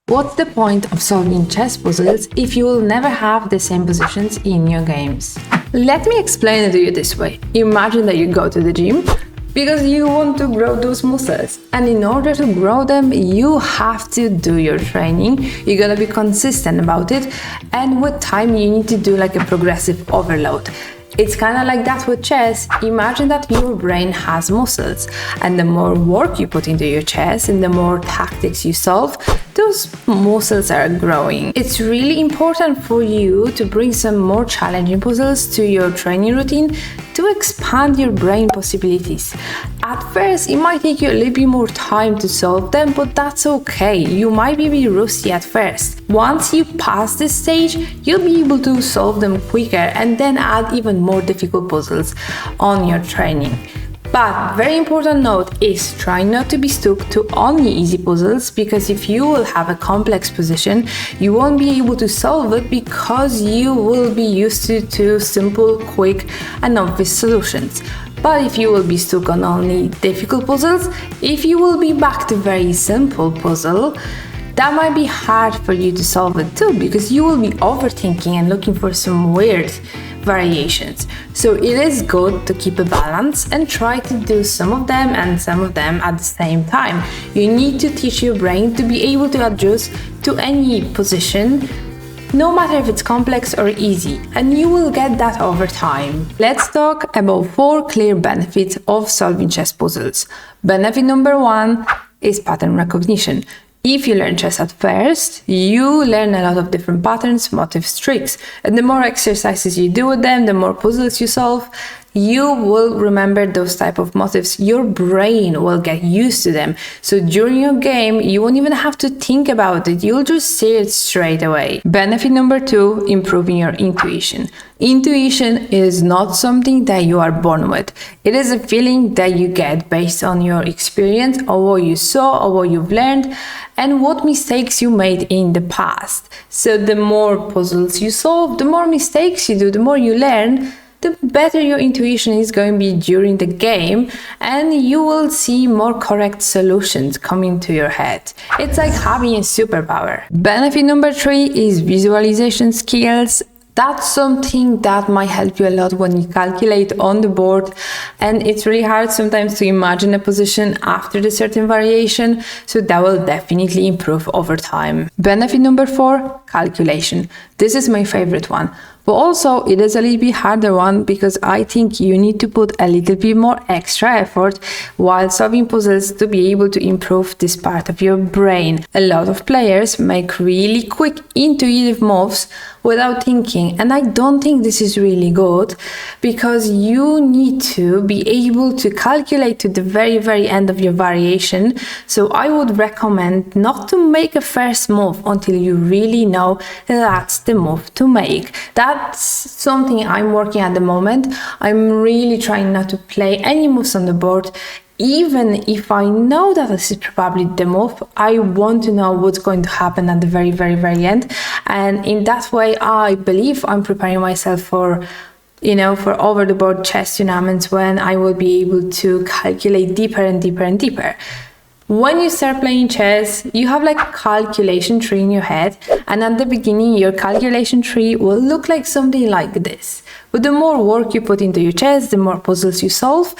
What's the point of solving chess puzzles if you will never have the same positions in your games? Let me explain it to you this way. Imagine that you go to the gym because you want to grow those muscles, and in order to grow them you have to do your training. You're gonna be consistent about it, and with time you need to do like a progressive overload. It's kind of like that with chess. Imagine that your brain has muscles, and the more work you put into your chess and the more tactics you solve, those muscles are growing. It's really important for you to bring some more challenging puzzles to your training routine to expand your brain possibilities. At first, it might take you a little bit more time to solve them, but that's okay. You might be a bit rusty at first. Once you pass this stage, you'll be able to solve them quicker and then add even more difficult puzzles on your training. But very important note is try not to be stuck to only easy puzzles, because if you will have a complex position, you won't be able to solve it because you will be used to simple, quick and obvious solutions. But if you will be stuck on only difficult puzzles, if you will be back to very simple puzzle, that might be hard for you to solve it too, because you will be overthinking and looking for some weird variations. So it is good to keep a balance and try to do some of them and some of them at the same time. You need to teach your brain to be able to adjust to any position, no matter if it's complex or easy, and you will get that over time. Let's talk about 4 clear benefits of solving chess puzzles. Benefit number 1 is pattern recognition. If you learn chess at first, you learn a lot of different patterns, motifs, tricks, and the more exercises you do with them, the more puzzles you solve, you will remember those type of motifs. Your brain will get used to them. So during your game, you won't even have to think about it. You'll just see it straight away. Benefit number 2, improving your intuition. Intuition is not something that you are born with. It is a feeling that you get based on your experience, or what you saw, or what you've learned, and what mistakes you made in the past. So the more puzzles you solve, the more mistakes you do, the more you learn, the better your intuition is going to be during the game, and you will see more correct solutions coming to your head. It's like having a superpower. Benefit number 3 is visualization skills. That's something that might help you a lot when you calculate on the board, and it's really hard sometimes to imagine a position after a certain variation, so that will definitely improve over time. Benefit number 4, calculation. This is my favorite one. But also it is a little bit harder one, because I think you need to put a little bit more extra effort while solving puzzles to be able to improve this part of your brain. A lot of players make really quick intuitive moves without thinking, and I don't think this is really good, because you need to be able to calculate to the very end of your variation. So I would recommend not to make a first move until you really know that's the move to make. That's something I'm working at the moment. I'm really trying not to play any moves on the board. Even if I know that this is probably the move, I want to know what's going to happen at the very end. And in that way, I believe I'm preparing myself for over the board chess tournaments, when I will be able to calculate deeper and deeper. When you start playing chess, you have like a calculation tree in your head, and at the beginning your calculation tree will look like something like this. But the more work you put into your chess, the more puzzles you solve,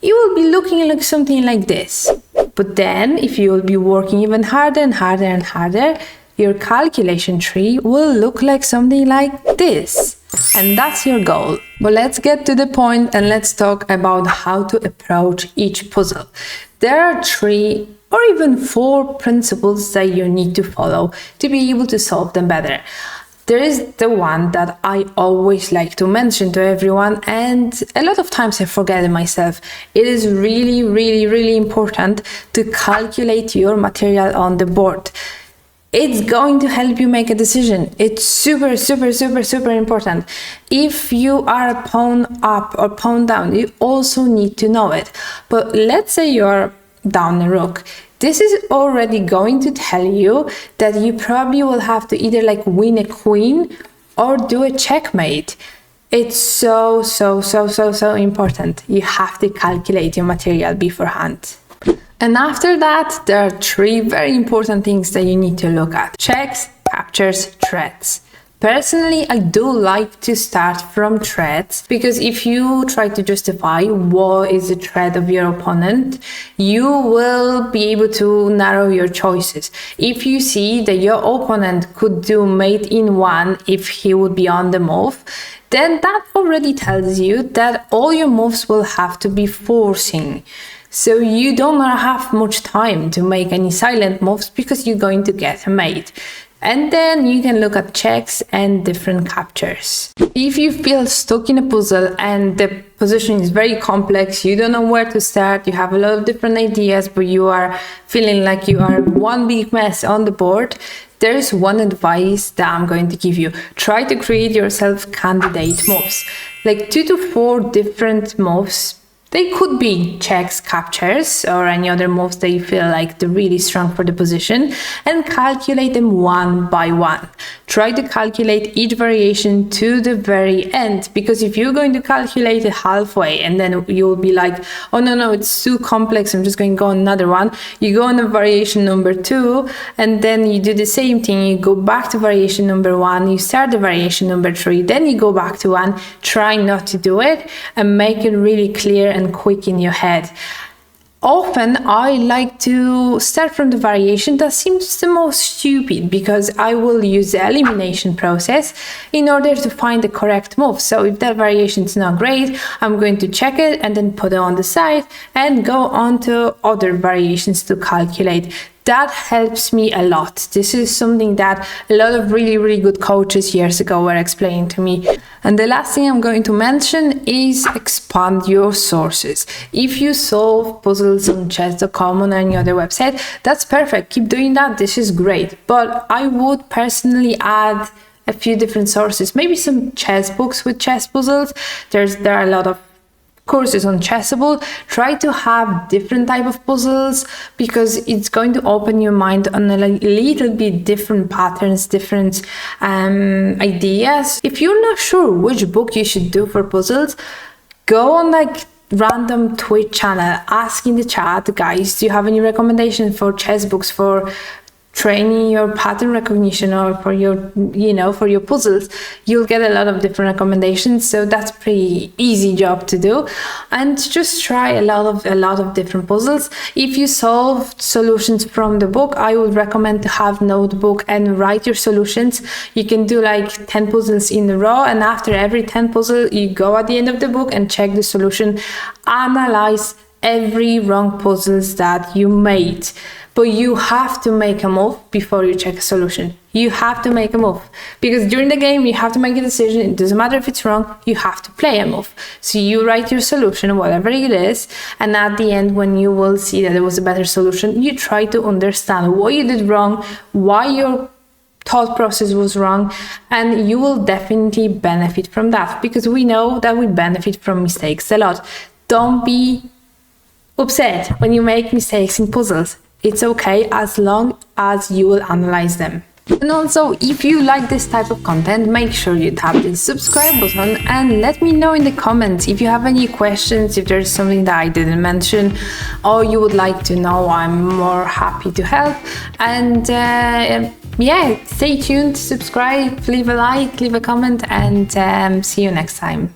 you will be looking like something like this. But then if you will be working even harder and harder, your calculation tree will look like something like this. And that's your goal. But let's get to the point and let's talk about how to approach each puzzle. There are 3 or even 4 principles that you need to follow to be able to solve them better. There is the one that I always like to mention to everyone, and a lot of times I forget it myself. It is really important to calculate your material on the board. It's going to help you make a decision. It's super important. If you are a pawn up or pawn down, you also need to know it. But let's say you're down a rook. This is already going to tell you that you probably will have to either like win a queen or do a checkmate. It's so important. You have to calculate your material beforehand. And after that, there are 3 very important things that you need to look at: checks, captures, threats. Personally, I do like to start from threats, because if you try to justify what is the threat of your opponent, you will be able to narrow your choices. If you see that your opponent could do mate in 1 if he would be on the move, then that already tells you that all your moves will have to be forcing. So you don't have much time to make any silent moves because you're going to get a mate. And then you can look at checks and different captures. If you feel stuck in a puzzle and the position is very complex, you don't know where to start, you have a lot of different ideas, but you are feeling like you are one big mess on the board, there is one advice that I'm going to give you. Try to create yourself candidate moves, like 2 to 4 different moves. They could be checks, captures, or any other moves that you feel like they're really strong for the position, and calculate them one by one. Try to calculate each variation to the very end, because if you're going to calculate it halfway and then you'll be like, oh no, it's too complex, I'm just going to go on another one. You go on to variation number 2, and then you do the same thing. You go back to variation number 1, you start the variation number 3, then you go back to 1. Try not to do it and make it really clear and quick in your head. Often I like to start from the variation that seems the most stupid, because I will use the elimination process in order to find the correct move. So if that variation is not great, I'm going to check it and then put it on the side and go on to other variations to calculate. That helps me a lot. This is something that a lot of really good coaches years ago were explaining to me. And the last thing I'm going to mention is expand your sources. If you solve puzzles on chess.com or any other website, that's perfect. Keep doing that. This is great. But I would personally add a few different sources. Maybe some chess books with chess puzzles. There are a lot of courses on Chessable. Try to have different type of puzzles, because it's going to open your mind on a little bit different patterns, different ideas. If you're not sure which book you should do for puzzles, go on like random Twitch channel, ask in the chat, guys, do you have any recommendation for chess books for training your pattern recognition or for your, for your puzzles? You'll get a lot of different recommendations, so that's pretty easy job to do. And just try a lot of different puzzles. If you solve solutions from the book, I would recommend to have notebook and write your solutions. You can do like 10 puzzles in a row, and after every 10 puzzle you go at the end of the book and check the solution, analyze every wrong puzzles that you made. But you have to make a move before you check a solution. You have to make a move, because during the game you have to make a decision. It doesn't matter if it's wrong, you have to play a move. So you write your solution, whatever it is, and at the end, when you will see that there was a better solution, you try to understand what you did wrong, why your thought process was wrong, and you will definitely benefit from that, because we know that we benefit from mistakes a lot. Don't be upset when you make mistakes in puzzles. It's okay as long as you will analyze them. And also, if you like this type of content, make sure you tap the subscribe button and let me know in the comments if you have any questions, if there's something that I didn't mention or you would like to know. I'm more happy to help. And yeah, stay tuned, subscribe, leave a like, leave a comment, and see you next time.